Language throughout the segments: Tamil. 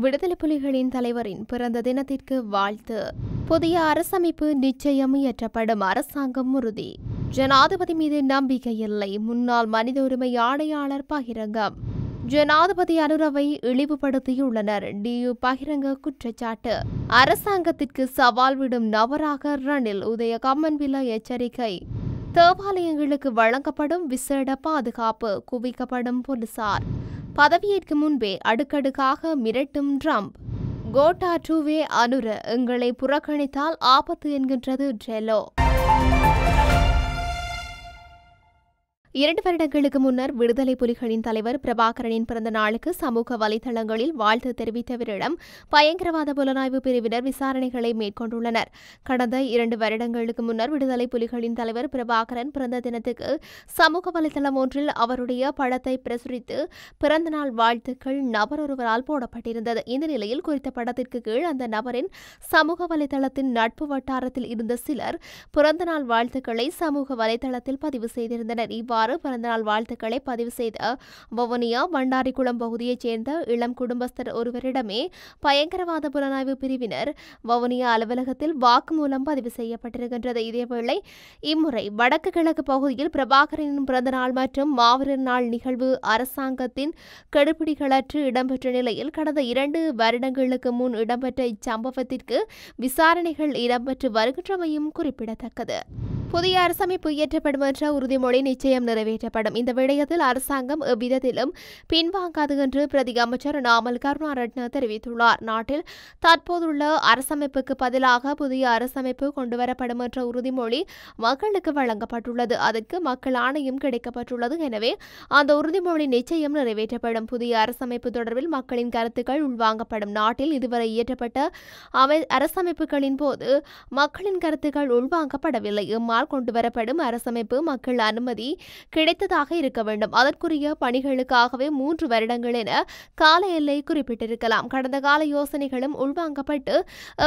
விடுதலை புலிகளின் தலைவரின் பிறந்த தினத்திற்கு வாழ்த்து. புதிய அரசமைப்பு நிச்சயம் இயற்றப்படும், அரசாங்கம் உறுதி. ஜனாதிபதி மீது நம்பிக்கை இல்லை, முன்னாள் மனித உரிமை ஆணையாளர் பகிரங்கம். ஜனாதிபதி அனுரவை இழிவுபடுத்தியுள்ளனர், டியு பகிரங்க குற்றச்சாட்டு. அரசாங்கத்திற்கு சவால் விடும் நபராக ரணில், உதய கம்மன்பில எச்சரிக்கை. தேவாலயங்களுக்கு வழங்கப்படும் விசேட பாதுகாப்பு, குவிக்கப்படும் போலீசார். பதவியேற்கும் முன்பே அடுக்கடுக்காக மிரட்டும் ட்ரம்ப். கோட்டா டூவே அனுர, எங்களை புறக்கணித்தால் ஆபத்து என்கின்றது டெலோ. 2 வருடங்களுக்கு முன்னர் விடுதலை புலிகளின் தலைவர் பிரபாகரனின் பிறந்த நாளுக்கு சமூக வலைதளங்களில் வாழ்த்து தெரிவித்தவரிடம் பயங்கரவாத புலனாய்வு பிரிவினர் விசாரணைகளை மேற்கொண்டுள்ளனர். கடந்த 2 வருடங்களுக்கு முன்னர் விடுதலை புலிகளின் தலைவர் பிரபாகரன் பிறந்த தினத்துக்கு சமூக வலைதளம் ஒன்றில் அவருடைய படத்தை பிரசுரித்து பிறந்தநாள் வாழ்த்துக்கள் நபர் ஒருவரால் போடப்பட்டிருந்தது. இந்த நிலையில் குறித்த படத்திற்கு கீழ் அந்த நபரின் சமூக வலைதளத்தின் நட்பு வட்டாரத்தில் இருந்த சிலர் பிறந்தநாள் வாழ்த்துக்களை சமூக வலைதளத்தில் பதிவு செய்திருந்தனர். இவ்வாறு பிறந்தநாள் வாழ்த்துக்களை பதிவு செய்த வவுனியா வண்டாரிக்குளம் பகுதியைச் சேர்ந்த இளம் குடும்பஸ்தர் ஒருவரிடமே பயங்கரவாத புலனாய்வு பிரிவினர் வவுனியா அலுவலகத்தில் வாக்குமூலம் பதிவு செய்யப்பட்டிருக்கின்றது. இதேவேளை இம்முறை வடக்கு கிழக்கு பகுதியில் பிரபாகரனின் பிறந்தநாள் மற்றும் மாவீரர் நாள் நிகழ்வு அரசாங்கத்தின் கெடுபிடிகளற்று இடம்பெற்ற நிலையில் கடந்த 2 வருடங்களுக்கு முன் இடம்பெற்ற இச்சம்பவத்திற்கு விசாரணைகள் இடம்பெற்று வருகின்றமையும் குறிப்பிடத்தக்கது. புதிய அரசமைப்பு இயற்றப்படும் என்ற உறுதிமொழி நிச்சயம் நிறைவேற்றப்படும். இந்த விடயத்தில் அரசாங்கம் எவ்விதத்திலும் பின்வாங்காது என்று பிரதி அமைச்சர் நாமல் கருணாரட்ன தெரிவித்துள்ளார். நாட்டில் தற்போதுள்ள அரசமைப்புக்கு பதிலாக புதிய அரசமைப்பு கொண்டுவரப்படும் என்ற உறுதிமொழி மக்களுக்கு வழங்கப்பட்டுள்ளது. அதற்கு மக்கள் ஆணையம் கிடைக்கப்பட்டுள்ளது. எனவே அந்த உறுதிமொழி நிச்சயம் நிறைவேற்றப்படும். புதிய அரசமைப்பு தொடர்பில் மக்களின் கருத்துக்கள் உள்வாங்கப்படும். நாட்டில் இதுவரை இயற்றப்பட்ட அரசமைப்புகளின் போது மக்களின் கருத்துக்கள் உள்வாங்கப்படவில்லை. கொண்டுவரப்படும் அரசமைப்பு மக்கள் அனுமதி கிடைத்ததாக இருக்க வேண்டும். அதற்குரிய பணிகளுக்காகவே 3 வருடங்கள் என கால எல்லை குறிப்பிட்டிருக்கலாம். கடந்த கால யோசனைகளும் உள்வாங்கப்பட்டு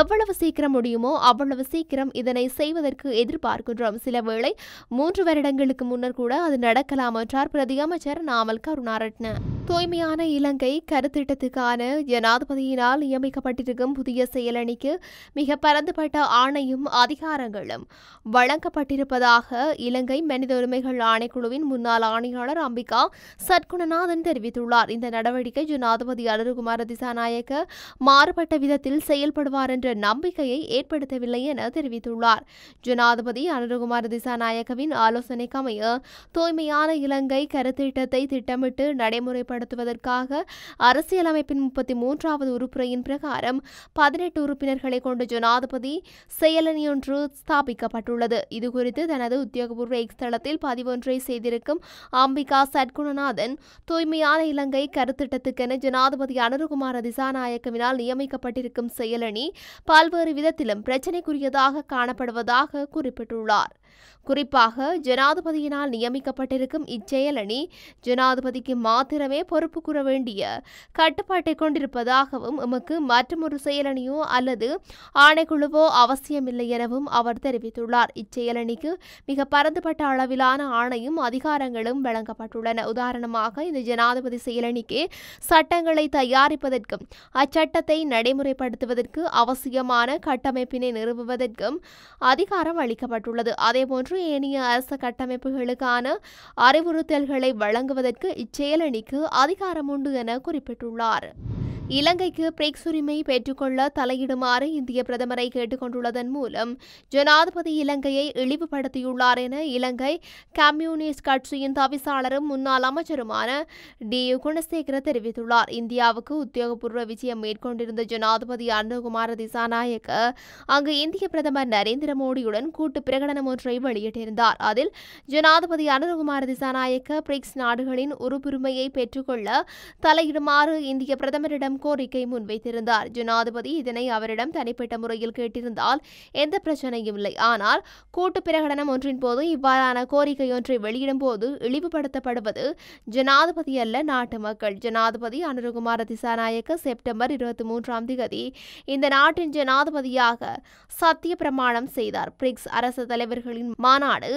எவ்வளவு சீக்கிரம் முடியுமோ அவ்வளவு சீக்கிரம் இதனை செய்வதற்கு எதிர்பார்க்கின்றோம். சில வேளை 3 வருடங்களுக்கு முன்னர் கூட அது நடக்கலாம் என்றார் பிரதி அமைச்சர் நாமல் கருணாரட்ன. தூய்மையான இலங்கை கருத்திட்டத்துக்கான ஜனாதிபதியினால் நியமிக்கப்பட்டிருக்கும் புதிய செயலணிக்கு மிக பரந்துபட்ட ஆணையும் அதிகாரங்களும் வழங்கப்பட்டிருப்பதாக இலங்கை மனித உரிமைகள் ஆணைக்குழுவின் முன்னாள் ஆணையாளர் அம்பிகா சட்குணநாதன் தெரிவித்துள்ளார். இந்த நடவடிக்கை ஜனாதிபதி அனுரகுமார திசாநாயக்க மாறுபட்ட விதத்தில் செயல்படுவார் என்ற நம்பிக்கையை ஏற்படுத்தவில்லை என தெரிவித்துள்ளார். ஜனாதிபதி அனுரகுமார திசாநாயக்கவின் ஆலோசனைக்கமைய தூய்மையான இலங்கை கருத்திட்டத்தை திட்டமிட்டு நடைமுறைப்படுத்துவதற்காக அரசியலமைப்பின் 33வது உறுப்புரையின் பிரகாரம் 18 உறுப்பினர்களை கொண்ட ஜனாதிபதி செயலணி ஒன்று ஸ்தாபிக்கப்பட்டுள்ளது. இதுகுறித்து தனது உத்தியோகபூர்வ எக்ஸ் தளத்தில் பதிவொன்றை செய்திருக்கும் அம்பிகா சட்குணநாதன், தூய்மையான இலங்கை கருத்திட்டத்துக்கென ஜனாதிபதி அனுரகுமார திசாநாயக்கவினால் நியமிக்கப்பட்டிருக்கும் செயலணி பல்வேறு விதத்திலும் பிரச்சினைக்குரியதாக காணப்படுவதாக குறிப்பிட்டுள்ளார். குறிப்பாக ஜனாதிபதியினால் நியமிக்கப்பட்டிருக்கும் இச்செயலணி ஜனாதிபதிக்கு மாத்திரமே பொறுப்பு கூற வேண்டிய கட்டுப்பாட்டை கொண்டிருப்பதாகவும் எமக்கு மற்றொரு செயலணியோ அல்லது ஆணைக்குழுவோ அவசியமில்லை எனவும் அவர் தெரிவித்துள்ளார். இச்செயலணிக்கு மிக பரந்துபட்ட அளவிலான ஆணையும் அதிகாரங்களும் வழங்கப்பட்டுள்ளன. உதாரணமாக இந்த ஜனாதிபதி செயலணிக்கு சட்டங்களை தயாரிப்பதற்கும் அச்சட்டத்தை நடைமுறைப்படுத்துவதற்கு அவசியமான கட்டமைப்பினை நிறுவுவதற்கும் அதிகாரம் அளிக்கப்பட்டுள்ளது. அதேபோன்று ஏனைய அரச கட்டமைப்புகளுக்கான அறிவுறுத்தல்களை வழங்குவதற்கு இச்செயலணிக்கு அதிகாரம் உண்டு என குறிப்பிட்டுள்ளார். இலங்கைக்கு பிரிக்ஸ் உரிமை பெற்றுக்கொள்ள தலையிடுமாறு இந்திய பிரதமரை கேட்டுக் கொண்டுள்ளதன் மூலம் ஜனாதிபதி இலங்கையை இழிவுபடுத்தியுள்ளார் என இலங்கை கம்யூனிஸ்ட் கட்சியின் தவிசாளரும் முன்னாள் அமைச்சருமான டியு குணசேகர தெரிவித்துள்ளார். இந்தியாவுக்கு உத்தியோகபூர்வ விஜயம் மேற்கொண்டிருந்த ஜனாதிபதி அனுரகுமார திசாநாயக்க அங்கு இந்திய பிரதமர் நரேந்திர மோடியுடன் கூட்டு பிரகடனம் ஒன்றை வெளியிட்டிருந்தார். அதில் ஜனாதிபதி அனுரகுமார திசாநாயக்க பிரிக்ஸ் நாடுகளின் உறுப்புரிமையை பெற்றுக்கொள்ள தலையிடுமாறு இந்திய பிரதமரிடம் கோரிக்கை முன்வைத்திருந்தார். ஜனாதிபதி இதனை அவரிடம் தனிப்பட்ட முறையில் கேட்டிருந்தால் எந்த பிரச்சனையும் இல்லை. ஆனால் கூட்டு பிரகடனம் ஒன்றின் போது இவ்வாறான கோரிக்கை ஒன்றை வெளியிடும் போது இழிவுபடுத்தப்படுவது ஜனாதிபதி அல்ல, நாட்டு மக்கள். ஜனாதிபதி அனுரகுமார திசாநாயக்க செப்டம்பர் 23ஆம் தேதி இந்த நாட்டின் ஜனாதிபதியாக சத்திய பிரமாணம் செய்தார். பிரிக்ஸ் அரசு தலைவர்களின் நாடுகளின் மாநாடு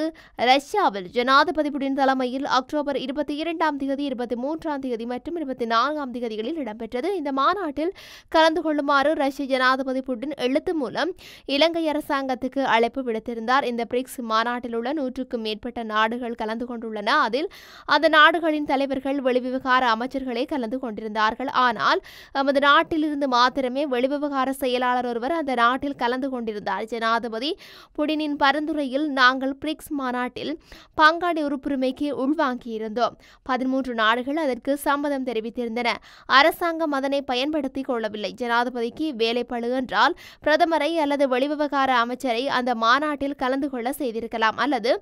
ரஷ்யாவில் ஜனாதிபதி புடின் தலைமையில் அக்டோபர் 22ஆம் தேதி 23ஆம் தேதி மற்றும் 24ஆம் தேதிகளில் இடம்பெற்றது. இந்த மாநாட்டில் கலந்து கொள்ளுமாறு ரஷ்ய ஜனாதிபதி புடின் எழுத்து மூலம் இலங்கை அரசாங்கத்துக்கு அழைப்பு விடுத்திருந்தார். இந்த பிரிக்ஸ் மாநாட்டில் உள்ள 100க்கும் மேற்பட்ட நாடுகள் கலந்து கொண்டுள்ளன. அதில் அந்த நாடுகளின் தலைவர்கள் வெளிவிவகார அமைச்சர்களே கலந்து கொண்டிருந்தார்கள். ஆனால் நமது நாட்டிலிருந்து மாத்திரமே வெளிவிவகார செயலாளர் ஒருவர் அந்த நாட்டில் கலந்து கொண்டிருந்தார். ஜனாதிபதி புடினின் பரிந்துரையில் நாங்கள் பிரிக்ஸ் மாநாட்டில் பங்காளி உறுப்புரிமைக்கு உள்வாங்கியிருந்தோம். 13 நாடுகள் அதற்கு சம்மதம் தெரிவித்திருந்தன. அரசாங்கம் அதனை பயன்படுத்திக் கொள்ளவில்லை. ஜனாதிபதிக்கு வேலைப்பளு என்றால் பிரதமரை அல்லது வெளிவிவகார அமைச்சரை அந்த மாநாட்டில் கலந்து கொள்ள செய்திருக்கலாம் அல்லது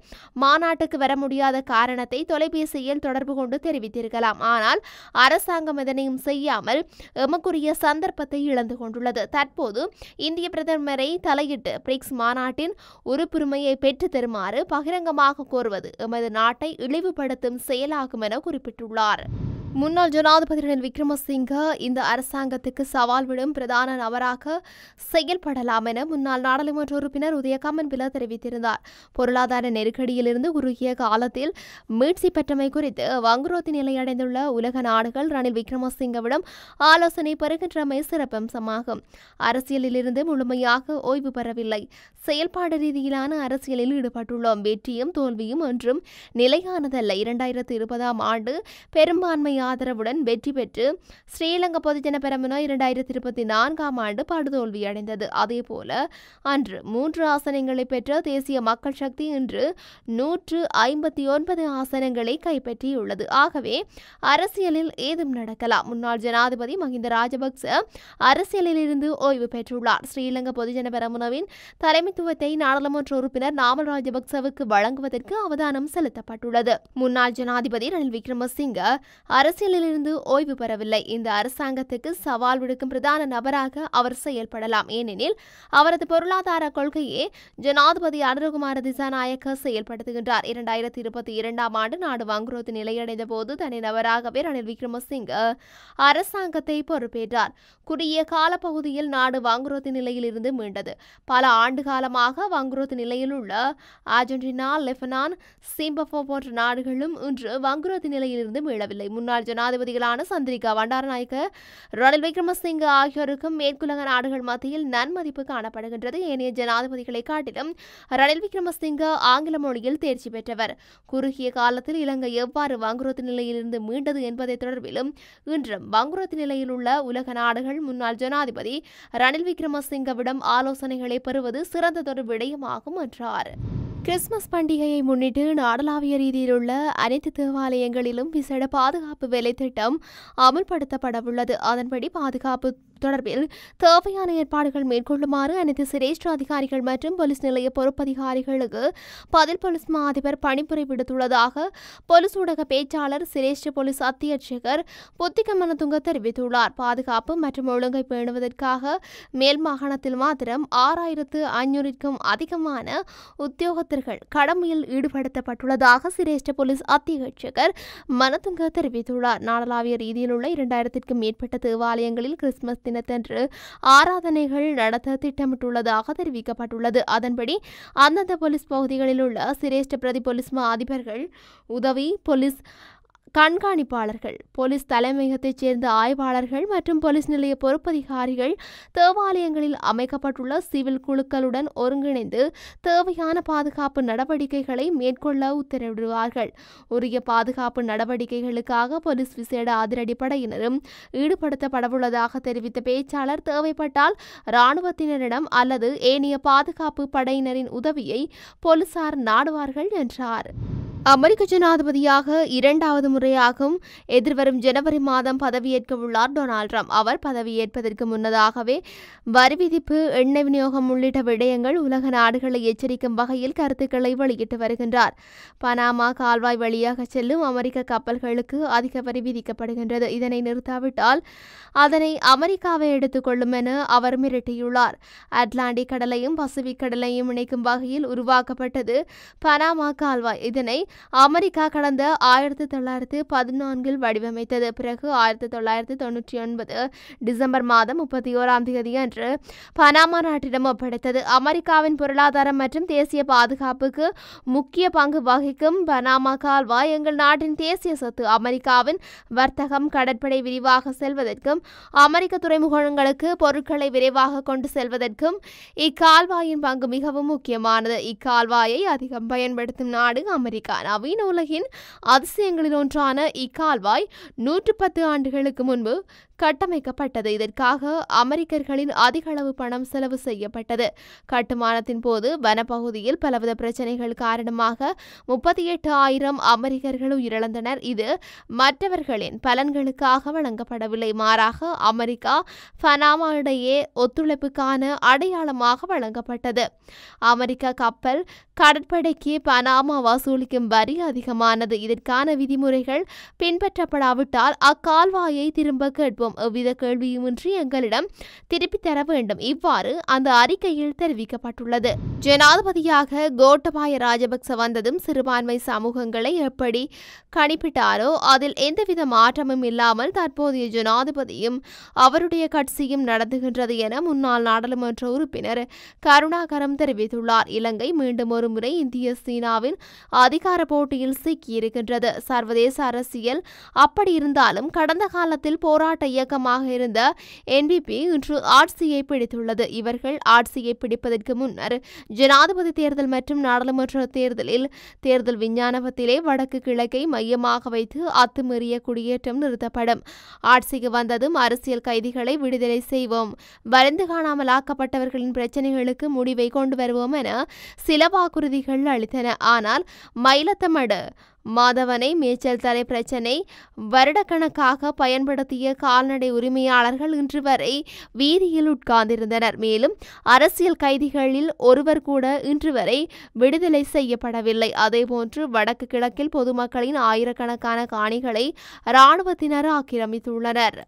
மாநாட்டுக்கு வர முடியாத காரணத்தை தொலைபேசியில் தொடர்பு கொண்டு தெரிவித்திருக்கலாம். ஆனால் அரசாங்கம் எதனையும் செய்யாமல் எமக்குரிய சந்தர்ப்பத்தை இழந்து கொண்டுள்ளது. தற்போது இந்திய பிரதமரை தலையிட்டு பிரிக்ஸ் மாநாட்டின் உறுப்புரிமையை பெற்று தருமாறு பகிரங்கமாக கோருவது எமது நாட்டை இழிவுபடுத்தும் செயலாகும் என குறிப்பிட்டுள்ளார். முன்னாள் ஜனாதிபதி ரணில் விக்ரமசிங்க இந்த அரசாங்கத்துக்கு சவால் விடும் பிரதான நபராக செயல்படலாம் என முன்னாள் நாடாளுமன்ற உறுப்பினர் உதய கம்மன்பில தெரிவித்திருந்தார். பொருளாதார நெருக்கடியிலிருந்து குறுகிய காலத்தில் மீட்சி பெற்றமை குறித்து வங்குரோத்து நிலையடைந்துள்ள உலக நாடுகள் ரணில் விக்ரமசிங்கவிடம் ஆலோசனை பெறுகின்றமை சிறப்பம்சமாகும். அரசியலிலிருந்து முழுமையாக ஓய்வு பெறவில்லை. செயல்பாடு ரீதியிலான அரசியலில் ஈடுபட்டுள்ளோம். வெற்றியும் தோல்வியும் ஒன்றும் நிலையானதல்ல. 2020ஆம் ஆண்டு பெரும்பான்மை ஆதரவுடன் வெற்றி பெற்று ஸ்ரீலங்கா பொதுஜன பெரமுன 2024ஆம் ஆண்டு படுதோல்வியடைந்தது. அதேபோல அன்று 3 ஆசனங்களை பெற்ற தேசிய மக்கள் சக்தி இன்று 159 ஆசனங்களை கைப்பற்றியுள்ளது. ஆகவே அரசியலில் ஏதும் நடக்கலாம். முன்னாள் ஜனாதிபதி மஹிந்த ராஜபக்ச அரசியலிலிருந்து ஓய்வு பெற்றுள்ளார். ஸ்ரீலங்கா பொதுஜன பெரமுனவின் தலைமைத்துவத்தை நாடாளுமன்ற உறுப்பினர் நாமல் ராஜபக்சவுக்கு வழங்குவதற்கு அவதானம் செலுத்தப்பட்டுள்ளது. முன்னாள் ஜனாதிபதி ரணில் விக்ரமசிங்க அரசியலிலிருந்து ஓய்வு பெறவில்லை. இந்த அரசாங்கத்துக்கு சவால் விடுக்கும் பிரதான நபராக அவர் செயல்படலாம். ஏனெனில் அவரது பொருளாதார கொள்கையே ஜனாதிபதி அனுரகுமார திசாநாயக்க செயல்படுத்துகின்றார். 2022ஆம் ஆண்டு நாடு வங்குரோத்து நிலையடைந்த போது தனிநபராகவே ரணில் விக்ரமசிங்க அரசாங்கத்தை பொறுப்பேற்றார். குறுகிய காலப்பகுதியில் நாடு வங்குரோத்து நிலையில் இருந்து மீண்டது. பல ஆண்டு காலமாக வங்குரோத்து நிலையில் உள்ள அர்ஜென்டினா, லெபனான், சிம்பப்வே போன்ற நாடுகளும் இன்று வங்குரோத்து நிலையிலிருந்து மீளவில்லை. முன்னாள் ஜனாதிபதிகளான சந்திரிகா பண்டாரநாயக்க, ரணில் விக்ரமசிங்க ஆகியோருக்கும் மேற்குலக நாடுகள் மத்தியில் நன்மதிப்பு காணப்படுகின்றது. ஏனைய ஜனாதிபதிகளை காட்டிலும் ரணில் விக்ரமசிங்க ஆங்கில மொழியில் தேர்ச்சி பெற்றவர். குறுகிய காலத்தில் இலங்கை எவ்வாறு வங்குரோத்து நிலையிலிருந்து மீண்டது என்பதை தொடர்பிலும் இன்றும் வங்குரோத்து நிலையில் உள்ள உலக நாடுகள் முன்னாள் ஜனாதிபதி ரணில் விக்ரமசிங்கவிடம் ஆலோசனைகளை பெறுவது சிறந்ததொரு விடயமாகும் என்றார். கிறிஸ்துமஸ் பண்டிகையை முன்னிட்டு நாடளாவிய ரீதியில் உள்ள அனைத்து தேவாலயங்களிலும் விசேட பாதுகாப்பு வேலை திட்டம் அமுல்படுத்தப்படவுள்ளது. அதன்படி பாதுகாப்பு தொடர்பில் தேவையான ஏற்பாடுகள் மேற்கொள்ளுமாறு அனைத்து சிரேஷ்ட அதிகாரிகள் மற்றும் போலீஸ் நிலைய பொறுப்பதிகாரிகளுக்கு பதில் போலீஸ் மா அதிபர் பணிப்புரை விடுத்துள்ளதாக போலீஸ் ஊடக பேச்சாளர் சிரேஷ்ட போலீஸ் அத்தியட்சகர் புத்திகமனதுங்க தெரிவித்துள்ளார். பாதுகாப்பு மற்றும் ஒழுங்கை பேணுவதற்காக மேல் மாகாணத்தில் மாத்திரம் 6500க்கும் அதிகமான உத்தியோகத்தர்கள் கடமையில் ஈடுபடுத்தப்பட்டுள்ளதாக சிரேஷ்ட போலீஸ் அத்தியட்சகர் மனதுங்க தெரிவித்துள்ளார். நாடளாவிய ரீதியில் உள்ள 2000க்கும் மேற்பட்ட தேவாலயங்களில் கிறிஸ்துமஸ் தினத்தன்று ஆராதனைகள் நடத்த திட்டமிட்டுள்ளதாக தெரிவிக்கப்பட்டுள்ளது. அதன்படி அந்தந்த போலீஸ் பகுதிகளில் உள்ள சிரேஷ்ட பிரதி போலீஸ் மா அதிபர்கள், உதவி போலீஸ் கண்காணிப்பாளர்கள், போலீஸ் தலைமையகத்தைச் சேர்ந்த ஆய்வாளர்கள் மற்றும் போலீஸ் நிலைய பொறுப்பதிகாரிகள் தேவாலயங்களில் அமைக்கப்பட்டுள்ள சிவில் குழுக்களுடன் ஒருங்கிணைந்து தேவையான பாதுகாப்பு நடவடிக்கைகளை மேற்கொள்ள உத்தரவிடுவார்கள். உரிய பாதுகாப்பு நடவடிக்கைகளுக்காக போலீஸ் விசேட அதிரடிப்படையினரும் ஈடுபடுத்தப்படவுள்ளதாக தெரிவித்த பேச்சாளர், தேவைப்பட்டால் இராணுவத்தினரிடம் அல்லது ஏனைய பாதுகாப்பு படையினரின் உதவியை போலீசார் நாடுவார்கள் என்றார். அமெரிக்க ஜனாதிபதியாக 2வது முறையாகவும் எதிர்வரும் ஜனவரி மாதம் பதவியேற்க உள்ளார் டொனால்ட் ட்ரம்ப். அவர் பதவியேற்பதற்கு முன்னதாகவே வரி விதிப்பு, எண்ணெய் விநியோகம் உள்ளிட்ட விடயங்கள் உலக நாடுகளை எச்சரிக்கும் வகையில் கருத்துக்களை வெளியிட்டு வருகின்றார். பனாமா கால்வாய் வழியாக செல்லும் அமெரிக்க கப்பல்களுக்கு அதிக வரி விதிக்கப்படுகின்றது. இதனை நிறுத்தாவிட்டால் அதனை அமெரிக்காவை எடுத்துக்கொள்ளும் என அவர் மிரட்டியுள்ளார். அட்லாண்டிக் கடலையும் பசிபிக் கடலையும் இணைக்கும் வகையில் உருவாக்கப்பட்டது பனாமா கால்வாய். இதனை அமெரிக்கா கடந்த 1914 வடிவமைத்தது. பிறகு 1999 டிசம்பர் மாதம் 31 அன்று பனாமா நாட்டிடம் ஒப்படைத்தது. அமெரிக்காவின் பொருளாதாரம் மற்றும் தேசிய பாதுகாப்புக்கு முக்கிய பங்கு வகிக்கும் பனாமா கால்வாய் எங்கள் நாட்டின் தேசிய சொத்து. அமெரிக்காவின் வர்த்தகம், கடற்படை விரிவாக செல்வதற்கும் அமெரிக்க துறைமுகங்களுக்கு பொருட்களை விரைவாக கொண்டு செல்வதற்கும் இக்கால்வாயின் பங்கு மிகவும் முக்கியமானது. இக்கால்வாயை அதிகம் பயன்படுத்தும் நாடு அமெரிக்கா. நவீன உலகின் அதிசயங்களில் ஒன்றான இக்கால்வாய் 110 ஆண்டுகளுக்கு முன்பு கட்டமைக்கப்பட்டது. இதற்காக அமெரிக்கர்களின் அதிக அளவு பணம் செலவு செய்யப்பட்டது. கட்டுமானத்தின் போது வனப்பகுதியில் பலவித பிரச்சனைகள் காரணமாக 38,000 அமெரிக்கர்கள் உயிரிழந்தனர். இது மற்றவர்களின் பலன்களுக்காக வழங்கப்படவில்லை, மாறாக அமெரிக்கா பனாமா இடையே ஒத்துழைப்புக்கான அடையாளமாக வழங்கப்பட்டது. அமெரிக்க கப்பல் கடற்படைக்கு பனாமா வசூலிக்கும் வரி அதிகமானது. இதற்கான விதிமுறைகள் பின்பற்றப்படாவிட்டால் அக்கால்வாயை திரும்ப கேட்போம், எவ்வித கேள்வியுமின்றி எங்களிடம் திருப்பித் தர வேண்டும். இவ்வாறு அந்த அறிக்கையில் தெரிவிக்கப்பட்டுள்ளது. ஜனாதிபதியாக கோட்டபாய ராஜபக்ச வந்ததும் சிறுபான்மை சமூகங்களை எப்படி கணிப்பிட்டாரோ அதில் எந்தவித மாற்றமும் இல்லாமல் தற்போதைய ஜனாதிபதியும் அவருடைய கட்சியும் நடந்துகின்றது என முன்னாள் நாடாளுமன்ற உறுப்பினர் கருணாகரம் தெரிவித்துள்ளார். இலங்கை மீண்டும் ஒருமுறை இந்திய சீனாவின் அதிகார போட்டியில் சிக்கியிருக்கின்றது. சர்வதேச அரசியல் அப்படி இருந்தாலும் கடந்த காலத்தில் போராட்ட இயக்கமாக இருந்த என்பிபி இன்று ஆட்சியை பிடித்துள்ளது. இவர்கள் ஆட்சியை பிடிப்பதற்கு முன்னர் ஜனாதிபதி தேர்தல் மற்றும் நாடாளுமன்ற தேர்தலில் தேர்தல் விஞ்ஞானத்திலே வடக்கு கிழக்கை மையமாக வைத்து அத்துமீறிய குடியேற்றம் நிறுத்தப்படும், ஆட்சிக்கு வந்ததும் அரசியல் கைதிகளை விடுதலை செய்வோம், வரைந்து காணாமலாக்கப்பட்டவர்களின் பிரச்சனைகளுக்கு முடிவை கொண்டு வருவோம் என சில வாக்குறுதிகள் அளித்தன. ஆனால் மயிலத்தமடு மாதவனை மேய்ச்சல் தலை பிரச்சினை வருடக்கணக்காக பயன்படுத்திய கால்நடை உரிமையாளர்கள் இன்று வரை வீதியில் உட்கார்ந்திருந்தனர். மேலும் அரசியல் கைதிகளில் ஒருவர் கூட இன்று வரை விடுதலை செய்யப்படவில்லை. அதேபோன்று வடக்கு கிழக்கில் பொதுமக்களின் ஆயிரக்கணக்கான காணிகளை இராணுவத்தினர் ஆக்கிரமித்துள்ளனர்.